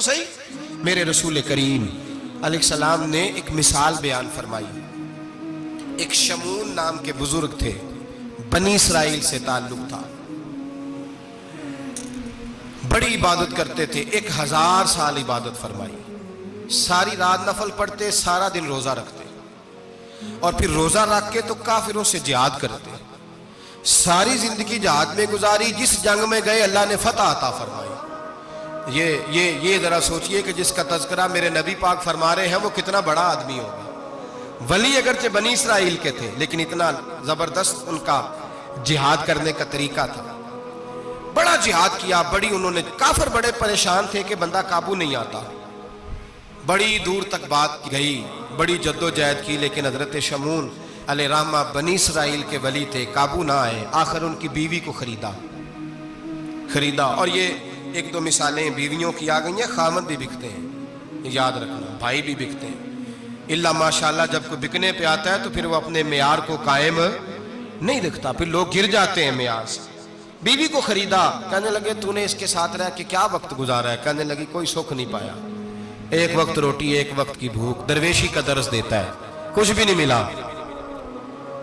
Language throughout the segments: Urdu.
صحیح. میرے رسول کریم علیہ السلام نے ایک مثال بیان فرمائی. ایک شمون نام کے بزرگ تھے، بنی اسرائیل سے تعلق تھا، بڑی عبادت کرتے تھے، 1000 سال عبادت فرمائی، ساری رات نفل پڑھتے، سارا دن روزہ رکھتے، اور پھر روزہ رکھ کے تو کافروں سے جہاد کرتے، ساری زندگی جہاد میں گزاری، جس جنگ میں گئے اللہ نے فتح عطا فرمائی. یہ ذرا سوچئے کہ جس کا تذکرہ میرے نبی پاک فرما رہے ہیں وہ کتنا بڑا آدمی ہوگا. ولی اگرچہ بنی اسرائیل کے تھے لیکن اتنا زبردست ان کا جہاد کرنے کا طریقہ تھا، بڑا جہاد کیا، بڑی انہوں نے، کافر بڑے پریشان تھے کہ بندہ قابو نہیں آتا، بڑی دور تک بات گئی، بڑی جد و جہد کی، لیکن حضرت شمون علیہ رحمہ بنی اسرائیل کے ولی تھے، قابو نہ آئے. آخر ان کی بیوی کو خریدا. اور یہ ایک دو مثالیں بیویوں کی آ گئی ہیں، خامد بھی بکتے ہیں، یاد رکھنا، بھائی بھی بکتے ہیں. اللہ ماشاءاللہ جب کوئی بکنے پہ آتا ہے تو پھر وہ اپنے معیار کو قائم نہیں رکھتا، پھر لوگ گر جاتے ہیں معیار سے. بیوی کو خریدا، کہنے لگے تو نے اس کے ساتھ رہ کے کیا وقت گزارا ہے؟ کہنے لگی کوئی سکھ نہیں پایا، ایک وقت روٹی ایک وقت کی بھوک، درویشی کا درس دیتا ہے، کچھ بھی نہیں ملا.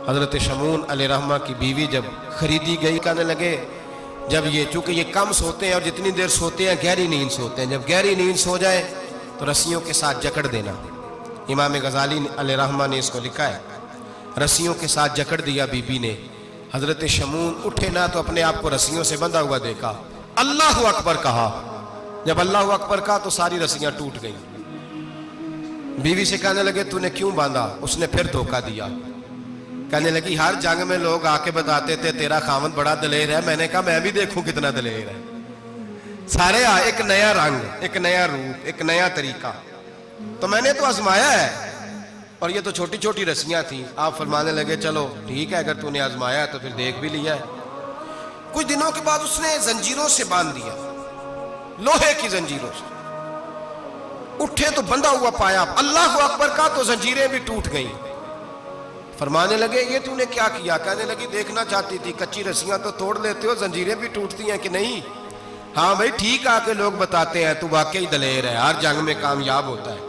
حضرت شمون علیہ رحمہ کی بیوی جب خریدی گئی، کہنے لگے جب یہ، چونکہ یہ کم سوتے ہیں اور جتنی دیر سوتے ہیں گہری نیند سوتے ہیں، جب گہری نیند سو جائے تو رسیوں کے ساتھ جکڑ دینا. امام غزالی علیہ رحمہ نے اس کو لکھا ہے، رسیوں کے ساتھ جکڑ دیا بیوی نے. حضرت شمون اٹھے نہ تو اپنے آپ کو رسیوں سے بندھا ہوا دیکھا، اللہ اکبر کہا، جب اللہ اکبر کہا تو ساری رسیاں ٹوٹ گئیں. بیوی سے کہنے لگے تو نے کیوں باندھا؟ اس نے پھر دھوکہ دیا. کہنے لگی ہر جنگ میں لوگ آ کے بتاتے تھے تیرا خاوند بڑا دلیر ہے، میں نے کہا میں بھی دیکھوں کتنا دلیر ہے. سارے ایک نیا رنگ، ایک نیا روپ، ایک نیا طریقہ، تو میں نے تو آزمایا ہے. اور یہ تو چھوٹی چھوٹی رسیاں تھیں. آپ فرمانے لگے چلو ٹھیک ہے، اگر تو نے آزمایا ہے تو پھر دیکھ بھی لیا ہے. کچھ دنوں کے بعد اس نے زنجیروں سے باندھ دیا، لوہے کی زنجیروں سے. اٹھے تو بندھا ہوا پایا، اللہ اکبر کا تو زنجیریں بھی ٹوٹ گئیں. فرمانے لگے یہ تو نے کیا کیا؟ کہنے لگی دیکھنا چاہتی تھی، کچی رسیاں تو توڑ لیتے ہو، زنجیریں بھی ٹوٹتی ہیں کہ نہیں؟ ہاں بھائی ٹھیک آ کے لوگ بتاتے ہیں تو واقعی دلیر ہے، ہر جنگ میں کامیاب ہوتا ہے.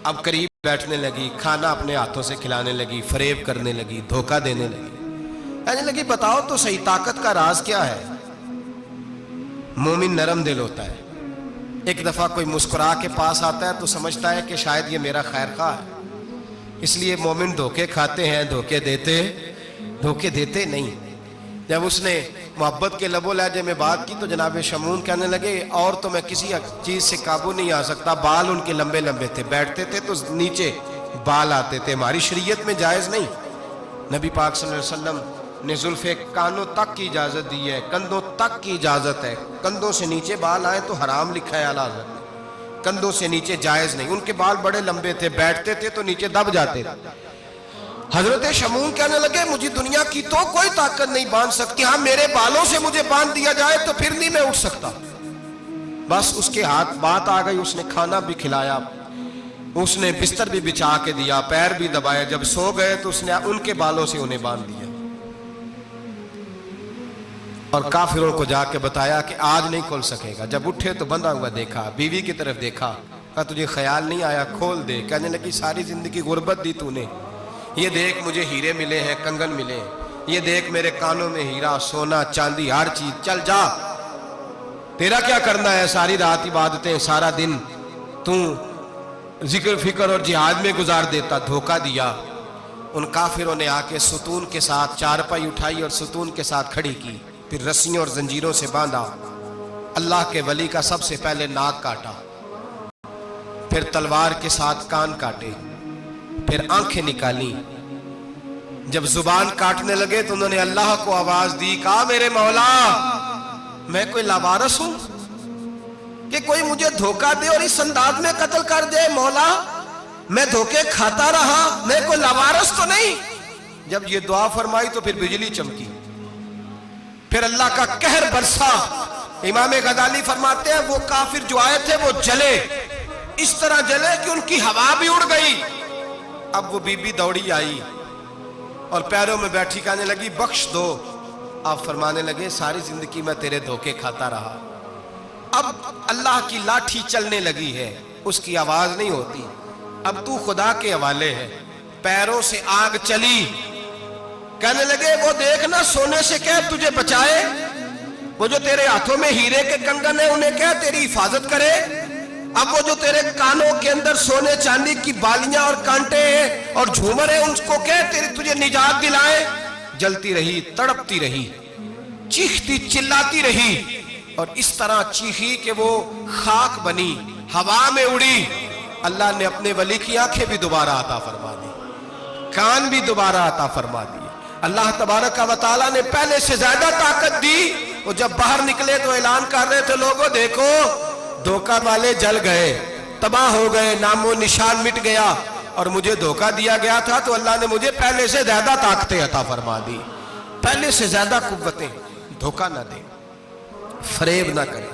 اب قریب بیٹھنے لگی، کھانا اپنے ہاتھوں سے کھلانے لگی، فریب کرنے لگی، دھوکہ دینے لگی. کہنے لگی بتاؤ تو صحیح طاقت کا راز کیا ہے؟ مومن نرم دل ہوتا ہے. ایک دفعہ کوئی مسکرا کے پاس آتا ہے تو سمجھتا ہے کہ شاید یہ میرا خیر خواہ ہے، اس لیے مومن دھوکے کھاتے ہیں، دھوکے دیتے نہیں. جب اس نے محبت کے لب و لہجے میں بات کی تو جناب شمون کہنے لگے اور تو میں کسی چیز سے قابو نہیں آ سکتا. بال ان کے لمبے لمبے تھے، بیٹھتے تھے تو نیچے بال آتے تھے، ہماری شریعت میں جائز نہیں. نبی پاک صلی اللہ علیہ وسلم نے زلفے کانوں تک کی اجازت دی ہے، کندھوں تک کی اجازت ہے. کندھوں سے نیچے بال آئے تو حرام لکھا ہے اعلیٰ حضرت نے، کندھوں سے نیچے جائز نہیں. ان کے بال بڑے لمبے تھے، بیٹھتے تھے تو نیچے دب جاتے تھے. حضرت شمون کہنے لگے مجھے دنیا کی تو کوئی طاقت نہیں باندھ سکتی، ہاں میرے بالوں سے مجھے باندھ دیا جائے تو پھر نہیں میں اٹھ سکتا. بس اس کے ہاتھ بات آ گئی، اس نے کھانا بھی کھلایا، اس نے بستر بھی بچھا کے دیا، پیر بھی دبایا. جب سو گئے تو اس نے ان کے بالوں سے انہیں باندھ دیا اور کافروں کو جا کے بتایا کہ آج نہیں کھل سکے گا. جب اٹھے تو بندھا ہوا دیکھا، بیوی کی طرف دیکھا، کہا تجھے خیال نہیں آیا کھول دے؟ کہنے لگی ساری زندگی غربت دی تو نے، یہ دیکھ مجھے ہیرے ملے ہیں، کنگن ملے ہیں، یہ دیکھ میرے کانوں میں ہیرا، سونا، چاندی، ہر چیز. چل جا، تیرا کیا کرنا ہے؟ ساری رات عبادتیں، سارا دن تو ذکر فکر اور جہاد میں گزار دیتا. دھوکہ دیا. ان کافروں نے آ کے ستون کے ساتھ چارپائی اٹھائی اور ستون کے ساتھ کھڑی کی، پھر رسیوں اور زنجیروں سے باندھا. اللہ کے ولی کا سب سے پہلے ناک کاٹا، پھر تلوار کے ساتھ کان کاٹے، پھر آنکھیں نکالی. جب زبان کاٹنے لگے تو انہوں نے اللہ کو آواز دی، کہا میرے مولا میں کوئی لاوارث ہوں کہ کوئی مجھے دھوکہ دے اور اس انداز میں قتل کر دے؟ مولا میں دھوکے کھاتا رہا، میں کوئی لاوارث تو نہیں. جب یہ دعا فرمائی تو پھر بجلی چمکی، پھر اللہ کا قہر برسا. امام غزالی فرماتے ہیں وہ کافر جو آئے تھے وہ جلے، اس طرح جلے کہ ان کی ہوا بھی اڑ گئی. اب وہ بی بی دوڑی آئی اور پیروں میں بیٹھی، کہنے لگی بخش دو. آپ فرمانے لگے ساری زندگی میں تیرے دھوکے کھاتا رہا، اب اللہ کی لاٹھی چلنے لگی ہے، اس کی آواز نہیں ہوتی، اب تو خدا کے حوالے ہے۔ پیروں سے آگ چلی، کہنے لگے وہ دیکھنا سونے سے کہہ تجھے بچائے، وہ جو تیرے ہاتھوں میں ہیرے کے کنگن ہیں انہیں کہہ تیری حفاظت کرے، اب وہ جو تیرے کانوں کے اندر سونے چاندی کی بالیاں اور کانٹے ہیں اور جھومر ہیں ان کو کہہ تجھے نجات دلائے۔ جلتی رہی، تڑپتی رہی، چیختی چلاتی رہی، اور اس طرح چیخی کہ وہ خاک بنی، ہوا میں اڑی۔ اللہ نے اپنے ولی کی آنکھیں بھی دوبارہ عطا فرما دی، کان بھی دوبارہ عطا فرما دی۔ اللہ تبارک و تعالیٰ نے پہلے سے زیادہ طاقت دی۔ وہ جب باہر نکلے تو اعلان کر رہے تھے، لوگوں دیکھو دھوکہ والے جل گئے، تباہ ہو گئے، نام و نشان مٹ گیا، اور مجھے دھوکہ دیا گیا تھا تو اللہ نے مجھے پہلے سے زیادہ طاقتیں عطا فرما دی، پہلے سے زیادہ قوتیں۔ دھوکہ نہ دیں، فریب نہ کریں۔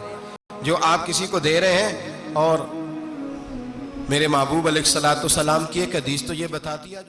جو آپ کسی کو دے رہے ہیں، اور میرے محبوب علیہ الصلوۃ والسلام کی ایک حدیث تو یہ بتاتی ہے